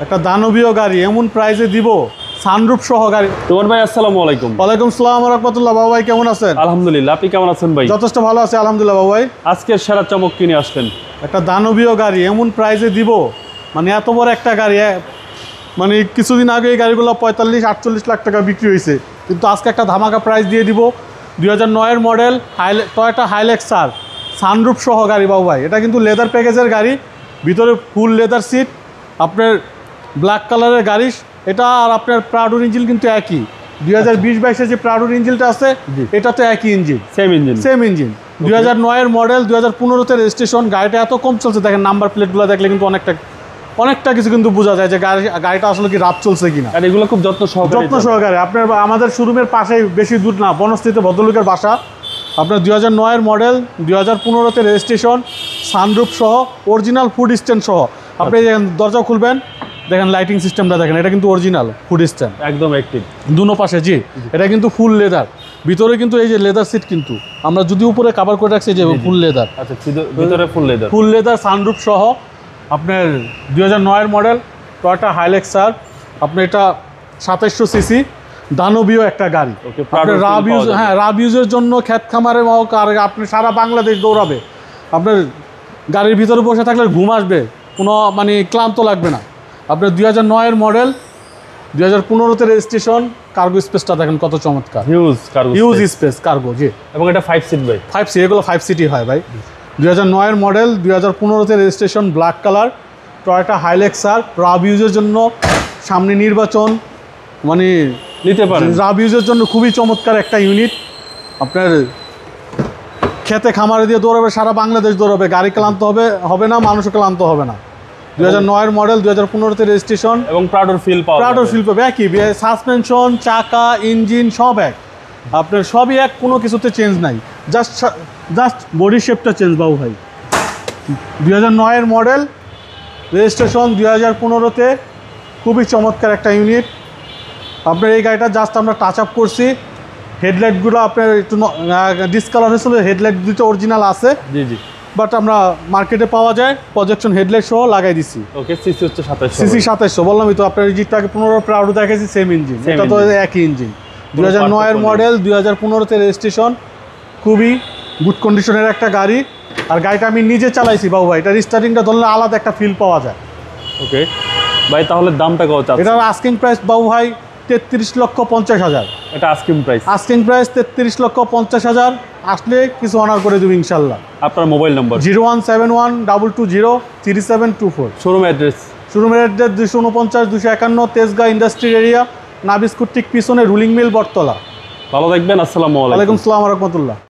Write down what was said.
একটা দানবীয় গাড়ি এমন প্রাইসে দিব, সানরুফ সহ গাড়ি। তোমার ভাই আসসালামু আলাইকুম। ওয়ালাইকুম আসসালাম ওয়া রাহমাতুল্লাহ। বাবা ভাই কেমন আছেন? আলহামদুলিল্লাহ, আপনি কেমন আছেন ভাই? যথেষ্ট ভালো আছে আলহামদুলিল্লাহ। বাবা ভাই আজকের সেরা চমক কিনে আসলেন। একটা দানবীয় গাড়ি এমন প্রাইসে দিব, মানে এত বড় একটা গাড়ি, মানে কিছুদিন আগে এই গাড়িগুলো 45-48 লাখ টাকা বিক্রি হয়েছে, কিন্তু আজকে একটা ধামাকা প্রাইস দিয়ে দিব। 2009-এর মডেল টয়োটা হাইলেক্স আর সানরুফ সহ গাড়ি। বাবু ভাই এটা কিন্তু লেদার প্যাকেজের গাড়ি, ভিতরে ফুল লেদার সিট, আপনার ব্ল্যাক কালারের গাড়ি এটা। আর আপনার প্রাউডোর ইঞ্জিন কিন্তু একই, 2020-22-এর যে প্রাউডোর ইঞ্জিনটা আছে এটা তো একই ইঞ্জিন, সেম ইঞ্জিন। 2009-এর মডেল, 2015-তে রেজিস্ট্রেশন। গাড়িটা এত কম চলছে, দেখেন নাম্বার প্লেটগুলো দেখলে কিন্তু অনেকটা কিছু কিন্তু বোঝা যায় যে গাড়িটা আসলে কি রাত চলছে কিনা। আর এগুলো খুব যত্ন সহকারে আপনার আমাদের শোরুমের পাশেই, বেশি দূর না, বনশ্রীতে ভদ্রলোকের বাসা। আপনার 2009-এর মডেল, 2015-তে রেজিস্ট্রেশন, সানরুফ সহ, অরিজিনাল ফুড স্ট্যান্ড সহ। আপনি দরজা খুলবেন, দেখেন লাইটিং সিস্টেমটা দেখেন, এটা কিন্তু অরিজিনাল ফুড স্ট্যান্ড, একদম অ্যাক্টিভ দুনো পাশে। জি, এটা কিন্তু ফুল লেদার, ভিতরে কিন্তু এই যে লেদার সিট, কিন্তু আমরা যদি উপরে কভার করে রাখছি যে ফুল লেদার। আচ্ছা, ভিতরে ফুল লেদার সানরুফ সহ। আপনার 2009-এর মডেল টয়োটা হাইলেক্স আর, আপনার এটা 2700 সিসি, দানবীয় একটা গাড়ি। আপনার রাব ইউজের জন্য, ক্ষেত খামারে হোক, আর আপনি সারা বাংলাদেশ দৌড়াবে। আপনার গাড়ির ভিতরে বসে থাকলে ঘুম আসবে, কোনো মানে ক্লান্ত লাগবে না। আপনার 2009-এর মডেল, 2015-তে রেজিস্ট্রেশন। কার্গো স্পেসটা দেখেন কত চমৎকার, হিউজ স্পেস কার্গো। জি, এবং এটা 5 সিট ভাই, 5 সিট, এগুলো 5 সিটই হয় ভাই। 2009-এর মডেল, 2015-তে registration, black colour, Toyota Hilux আর। রাব ইউজের জন্য, সামনে নির্বাচন, মানে নিতে পারেন। রাব ইউজের জন্য খুবই চমৎকার একটা ইউনিট। আপনার খেতে খামারে দিয়ে দৌড়াবে, সারা বাংলাদেশ দৌড়াবে, গাড়ি ক্লান্ত হবে না, মানুষও ক্লান্ত হবে না। 2009-এর মডেল, 2015-তে রেজিস্ট্রেশন, এবং প্রাউডোর ফিল পাবে একই, সাসপেনশন, চাকা, ইঞ্জিন সব এক, আপনার সবই এক, কোনো কিছুতে চেঞ্জ নাই, জাস্ট বডি শেপটা চেঞ্জ। বাবু ভাই 2009-এর মডেল, রেজিস্ট্রেশন 2015-তে, খুবই চমৎকার একটা ইউনিট। আপনার এই গাড়িটা জাস্ট আমরা টাচ আপ করছি, হেডলাইটগুলো আপনার একটু ডিসকালার হয়েছিল, হেডলাইট দুটো অরিজিনাল আছে। জি, বাট আমরা মার্কেটে পাওয়া যায়, প্রজেকশন হেডলাইট সহ লাগাই দিচ্ছি। ওকে, সিসি হচ্ছে 2700। সিসি 2700 বললামই তো, আপনার ইঞ্জিনটা আগে 15 প্রাউড দেখেছি, সেম ইঞ্জিন, এটা তো একই ইঞ্জিন। 2009-এর মডেল, 2015-তে রেজিস্ট্রেশন, খুবই গুড কন্ডিশনের একটা গাড়ি। আর গাড়িটা আমি নিজে চালাইছি বাবু ভাই, এটা স্টার্টিংটা ধরলে আলাদা একটা ফিল পাওয়া যায়। ওকে ভাই, তাহলে দামটা কত চাচ্ছেন? এটার আস্কিং প্রাইস বাবু ভাই 33,50,000। এটা আস্কিং প্রাইস 33,50,000। আসলে কিছু অনার করে দেবো ইনশাল্লাহ। আপনার mobile number 01712203724। Showroom address 249-251 Tejgaon industrial area, Nabisco ঠিক পিছনে, রুলিং মিল, বটতলা। ভালো থাকবেন। আসসালামু আলাইকুম। ওয়ালাইকুম আসসালাম ওয়া রাহমাতুল্লাহ।